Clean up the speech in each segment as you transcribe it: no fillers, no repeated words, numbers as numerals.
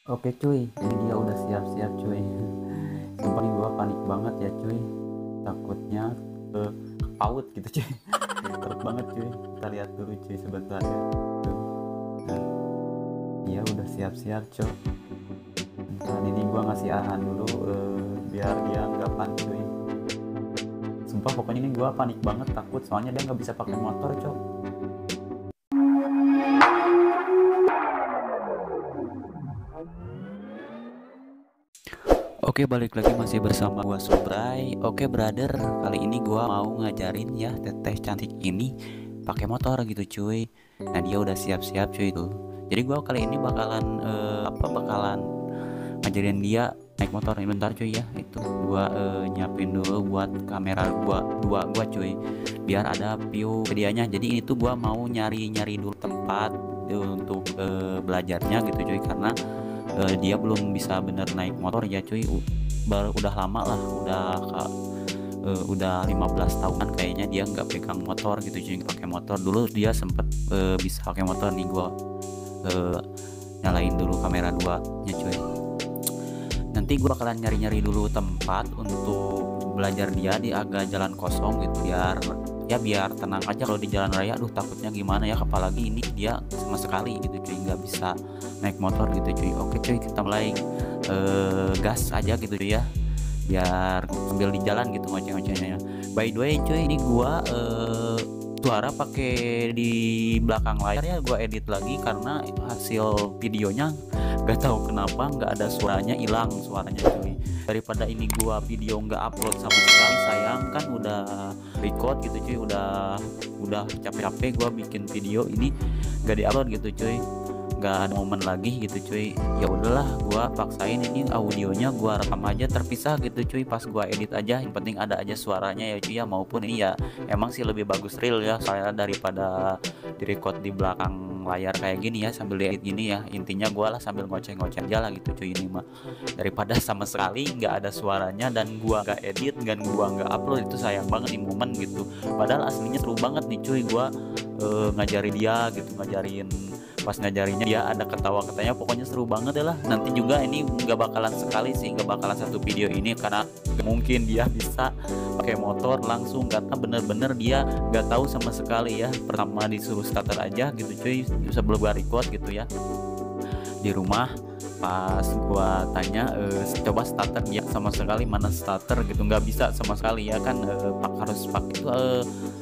Oke cuy, ini dia udah siap-siap cuy. Sumpah nih gua panik banget ya cuy. Takutnya paut gitu cuy. Takut banget cuy. Kita lihat dulu cuy sebentar ya. Tuh. Nah, dia udah siap-siap cuy. Nah, ini gua ngasih arahan dulu biar dia nggak panik cuy. Sumpah pokoknya ini gua panik banget, takut soalnya dia nggak bisa pakai motor cuy. Oke, balik lagi masih bersama gua Sobrai. Oke, brother, kali ini gua mau ngajarin ya teteh cantik ini pakai motor gitu cuy. Nah, dia udah siap-siap cuy itu. Jadi gua kali ini bakalan ngajarin dia naik motor. Bentar cuy ya. Itu gua nyiapin dulu buat kamera gua cuy. Biar ada view videonya. Jadi ini tuh gua mau nyari-nyari dulu tempat untuk belajarnya gitu cuy, karena dia belum bisa bener naik motor ya cuy. Baru udah lama lah, udah 15 tahunan kayaknya dia nggak pegang motor gitu cuy, pakai motor. Dulu dia sempet bisa pakai motor nih. Gua nyalain dulu kamera 2 nya cuy. Nanti gua bakalan nyari-nyari dulu tempat untuk belajar dia di agak jalan kosong gitu, biar tenang aja. Kalau di jalan raya aduh takutnya gimana ya, apalagi ini dia sama sekali gitu cuy nggak bisa naik motor gitu cuy. Oke cuy, kita mulai gas aja gitu cuy ya, biar sambil di jalan gitu ngoceh-ngocehnya. By the way cuy, ini gua suara pakai di belakang layar ya, gua edit lagi karena hasil videonya gak tahu kenapa nggak ada suaranya, hilang suaranya cuy. Daripada ini gua video nggak upload sama sekali, sayang kan udah record gitu cuy, udah capek-capek gua bikin video ini nggak diupload gitu cuy, nggak ada momen lagi gitu cuy. Ya udahlah, gua paksain ini audionya gua rekam aja terpisah gitu cuy, pas gua edit aja, yang penting ada aja suaranya ya cuy ya. Maupun ini ya emang sih lebih bagus real ya saya daripada direcord di belakang layar kayak gini ya, sambil edit gini ya. Intinya gua lah sambil ngoceh-ngoceh aja lah gitu cuy, ini mah daripada sama sekali nggak ada suaranya dan gua nggak edit dan gua nggak upload. Itu sayang banget nih momen gitu, padahal aslinya seru banget nih cuy. Gua ngajarin dia gitu, pas ngajarinnya dia ada ketawa-ketanya, pokoknya seru banget ya lah. Nanti juga ini nggak bakalan sekali sih, nggak bakalan satu video ini, karena mungkin dia bisa pakai motor langsung, karena bener-bener dia nggak tahu sama sekali ya. Pertama disuruh starter aja gitu cuy, sebelum gua record gitu ya di rumah. Pas gua tanya coba starter, ya sama sekali mana starter gitu, nggak bisa sama sekali ya kan. Harus pakai itu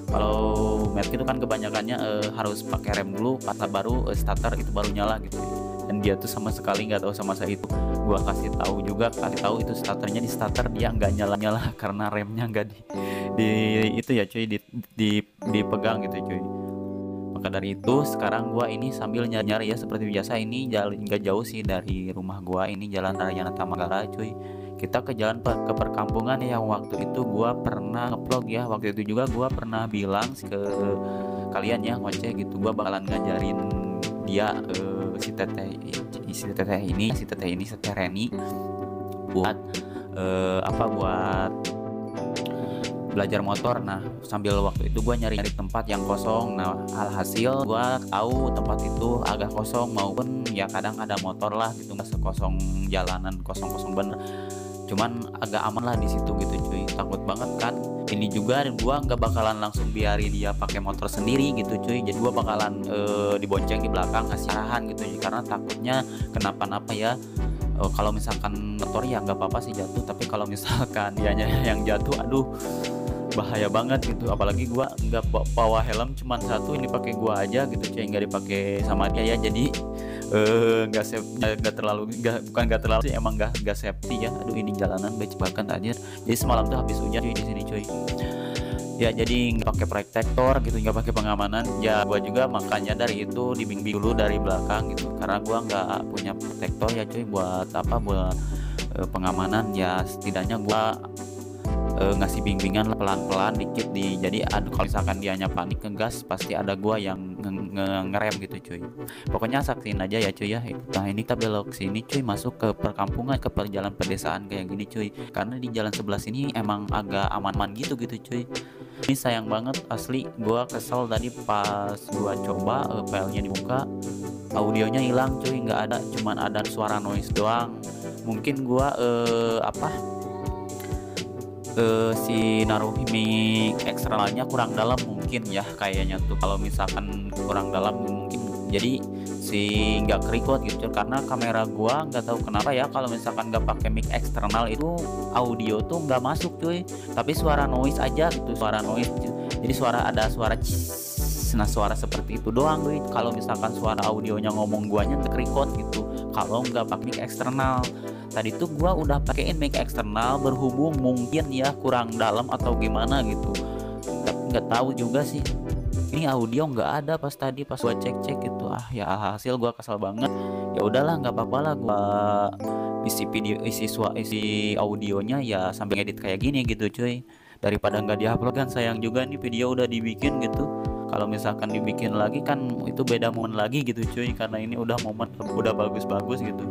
kalau merek itu kan kebanyakannya harus pakai rem dulu, pas baru starter itu baru nyala gitu. Dan dia tuh sama sekali nggak tahu sama saya itu. Gua kasih tahu itu starternya di starter, dia nggak nyala karena remnya nggak di itu ya cuy, dipegang gitu cuy. Maka dari itu sekarang gua ini sambil nyari-nyari ya, seperti biasa. Ini jalan nggak jauh sih dari rumah gua, ini Jalan Raya Natamanggala cuy. Kita ke ke perkampungan ya, yang waktu itu gua pernah ngevlog ya. Waktu itu juga gua pernah bilang ke kalian ya, ngoceh gitu, gua bakalan ngajarin dia si teteh ini si teteh Reni buat buat belajar motor. Nah, sambil waktu itu gue nyari-nyari tempat yang kosong. Nah, alhasil gue tahu tempat itu agak kosong, maupun ya kadang ada motor lah gitu, nggak sekosong jalanan, kosong-kosong bener. Cuman agak aman lah di situ gitu cuy. Takut banget kan ini juga, dan gue nggak bakalan langsung biarin dia pakai motor sendiri gitu cuy. Jadi gue bakalan dibonceng di belakang, kasih arahan gitu cuy, karena takutnya kenapa-napa ya. Kalau misalkan motor ya nggak apa-apa sih jatuh, tapi kalau misalkan dianya yang jatuh, aduh bahaya banget gitu. Apalagi gua nggak bawa helm, cuman satu, ini pakai gua aja gitu cuy, nggak dipakai sama dia ya. Jadi nggak terlalu, bukan nggak terlalu sih, emang nggak safety ya. Aduh, ini jalanan becek aja. Jadi semalam tuh habis hujan cuy di sini cuy ya, jadi nggak pakai protektor gitu, nggak pakai pengamanan ya. Gua juga makanya dari itu dibimbing dulu dari belakang gitu, karena gua nggak punya protektor ya cuy. Buat pengamanan ya, setidaknya gua ngasih bimbingan pelan-pelan dikit jadi kalau misalkan dianya panik ngegas, pasti ada gua yang ngerem gitu cuy. Pokoknya saksiin aja ya cuy ya. Nah, ini kita belok sini cuy, masuk ke perkampungan, ke perjalan pedesaan kayak gini cuy, karena di jalan sebelah sini emang agak aman-aman gitu cuy. Ini sayang banget asli, gua kesel tadi pas gua coba filenya dibuka audionya hilang cuy, nggak ada, cuman ada suara noise doang. Mungkin gua si naruh mic eksternalnya kurang dalam mungkin ya kayaknya tuh. Kalau misalkan kurang dalam mungkin jadi si nggak kerikot gitu, karena kamera gua nggak tahu kenapa ya, kalau misalkan nggak pakai mic eksternal itu audio tuh nggak masuk cuy, tapi suara noise aja gitu, suara noise. Jadi ada suara nah suara seperti itu doang cuy. Kalau misalkan suara audionya ngomong guanya kerikot gitu kalau nggak pakai mic eksternal. Tadi tuh gua udah pakein mic eksternal, berhubung mungkin ya kurang dalam atau gimana gitu, nggak tahu juga sih. Ini audio nggak ada pas gua cek gitu. Ya hasil gua kesel banget. Ya udahlah, nggak apa-apa lah, gua isi audionya ya sambil edit kayak gini gitu cuy, daripada nggak diupload kan sayang juga nih, video udah dibikin gitu. Kalau misalkan dibikin lagi kan itu beda momen lagi gitu cuy, karena ini udah momen udah bagus-bagus gitu.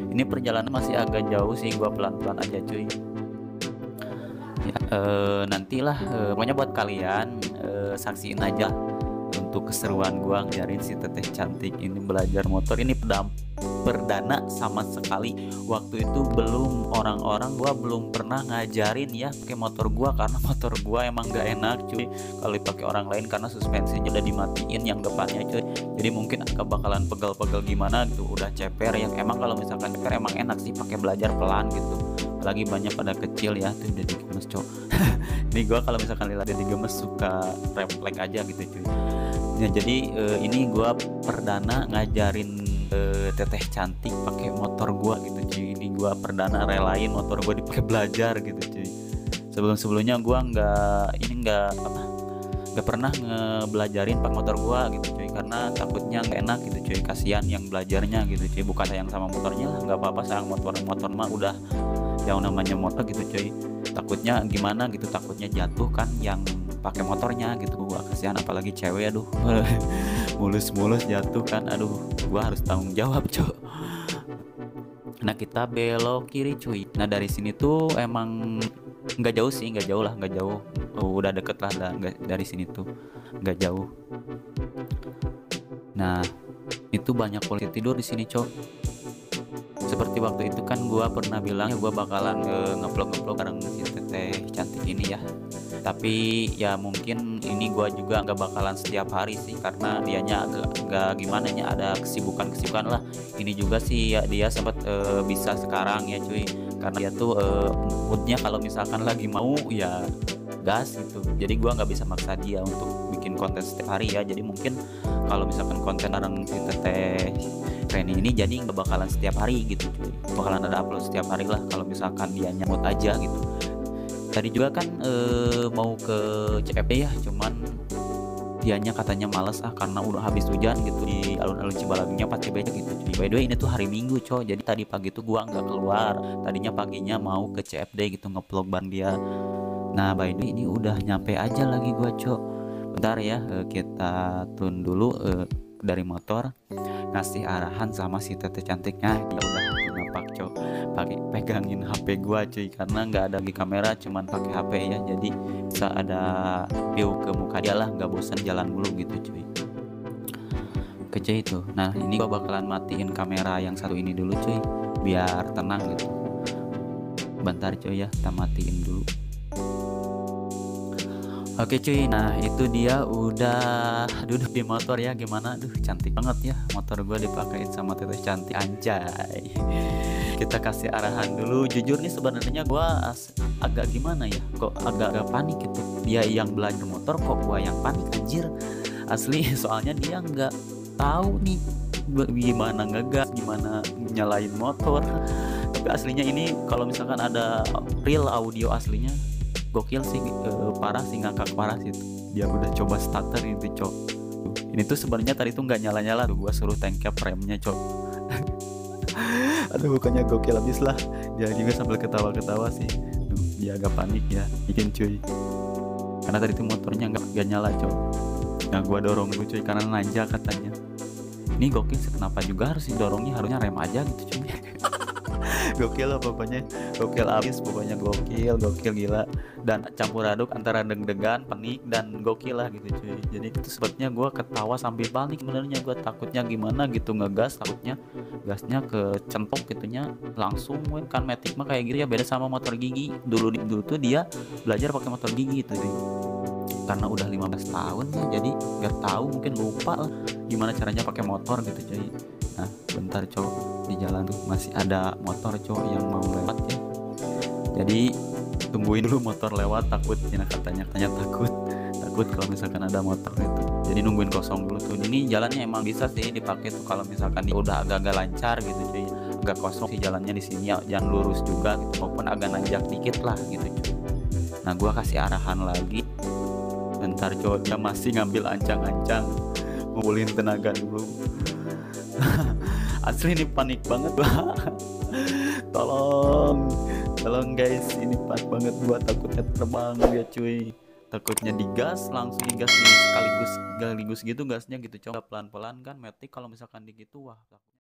Ini perjalanan masih agak jauh sih, gua pelan-pelan aja cuy. Ya, nantilah pokoknya buat kalian saksiin aja untuk keseruan gua ngajarin si teteh cantik ini belajar motor. Ini perdana sama sekali. Waktu itu gua belum pernah ngajarin ya pakai motor gua, karena motor gua emang gak enak cuy kalau dipakai orang lain, karena suspensinya udah dimatiin yang depannya cuy. Jadi mungkin bakalan pegel-pegel gimana gitu, udah ceper. Yang emang kalau misalkan ceper emang enak sih pakai belajar pelan gitu, apalagi banyak pada kecil ya tuh udah digemes cok. Ini gua kalau misalkan lihat dia digemes suka refleks aja gitu cuy. Ya, jadi ini gua perdana ngajarin teteh cantik pakai motor gua gitu cuy. Ini gua perdana relain motor gua dipakai belajar gitu cuy. Sebelumnya gua nggak pernah ngebelajarin pakai motor gua gitu cuy, karena takutnya nggak enak gitu cuy, kasihan yang belajarnya gitu cuy. Bukan sayang sama motornya lah, nggak apa-apa sayang motor mah udah yang namanya motor gitu cuy. Takutnya gimana gitu, takutnya jatuh kan yang pakai motornya gitu. Gua kasihan apalagi cewek, aduh mulus jatuh kan, aduh gua harus tanggung jawab cok. Nah kita belok kiri cuy. Nah dari sini tuh emang nggak jauh sih, nggak jauh. Udah deket lah dari sini tuh, nggak jauh. Nah itu banyak polisi tidur di sini cok. Seperti waktu itu kan gua pernah bilang ya gua bakalan nge-vlog bareng si teteh cantik ini ya. Tapi ya mungkin ini gua juga nggak bakalan setiap hari sih, karena dianya agak gimana ya, ada kesibukan lah. Ini juga sih ya, dia sempat bisa sekarang ya cuy, karena dia tuh moodnya kalau misalkan lagi mau ya gas gitu. Jadi gua nggak bisa maksa dia untuk bikin konten setiap hari ya. Jadi mungkin kalau misalkan konten bareng si teteh Reni ini jadi nggak bakalan setiap hari gitu cuy, bakalan ada upload setiap hari lah kalau misalkan dia nyamut aja gitu. Tadi juga kan mau ke CFD ya, cuman dianya katanya males karena udah habis hujan gitu di alun-alun Cibalagungnya pakai becak gitu cuy. By the way ini tuh hari Minggu coy, jadi tadi pagi tuh gua nggak keluar, tadinya paginya mau ke CFD gitu nge-vlog bareng dia. Nah by the way ini udah nyampe aja lagi gua cok. Bentar ya, kita turun dulu dari motor, ngasih arahan sama si teteh cantiknya. Dia udah nampak cok, pegangin HP gua cuy, karena nggak ada di kamera, cuman pakai HP ya, jadi bisa ada view ke muka dia lah, nggak bosan jalan mulu gitu cuy. Oke itu. Nah ini gua bakalan matiin kamera yang satu ini dulu cuy, biar tenang gitu. Bentar cuy ya, kita matiin dulu. Oke cuy, nah itu dia udah duduk di motor ya. Gimana? Aduh cantik banget ya motor gue dipakein sama teteh cantik, anjay. Kita kasih arahan dulu. Jujur nih sebenarnya gue agak gimana ya, kok agak panik gitu. Dia yang belajar motor kok gue yang panik anjir. Asli soalnya dia nggak tahu nih gimana ngegas, gimana nyalain motor. Tapi aslinya ini kalau misalkan ada real audio aslinya gokil sih, parah sih, ngakak parah sih. Dia udah coba starter itu cok. Ini tuh sebenarnya tadi tuh nggak nyala tuh, gua suruh tengkap remnya cok. Aduh bukannya gokil habis lah. Dia juga sambil ketawa sih. Dia agak panik ya, bikin cuy. Karena tadi tuh motornya nggak nyala cok. Nah gua dorong tuh cuy karena nanja katanya. Ini gokil sih, kenapa juga harus didorongnya, harusnya rem aja gitu cuy. Gokil lah pokoknya, gokil abis pokoknya, gokil gokil gila. Dan campur aduk antara deg-degan, panik, dan gokil lah gitu cuy. Jadi itu sebabnya gue ketawa sambil balik, sebenarnya gue takutnya gimana gitu ngegas, takutnya gasnya kecentok gitunya langsung kan. Matic mah kayak gitu ya, beda sama motor gigi. Dulu tuh dia belajar pakai motor gigi gitu cuy. Karena udah 15 tahun ya, jadi nggak tahu, mungkin lupa lah gimana caranya pakai motor gitu cuy. Nah bentar cowok, di jalan tuh masih ada motor cowok yang mau lewat ya, jadi tungguin dulu motor lewat, takut ya katanya takut kalau misalkan ada motor itu, jadi nungguin kosong dulu tuh. Ini jalannya emang bisa sih dipakai tuh kalau misalkan udah agak-agak lancar gitu cuy, agak kosong sih jalannya di sini ya, jangan lurus juga gitu maupun agak nanjak dikit lah gitu cuy. Nah gua kasih arahan lagi, bentar cowoknya masih ngambil ancang-ancang, ngumpulin tenaga dulu. Asli ini panik banget gua. tolong guys, ini panik banget gua, takutnya terbang ya cuy, takutnya digas, langsung digas di sekaligus gitu gasnya gitu, coba pelan-pelan kan. Matic kalau misalkan di gitu wah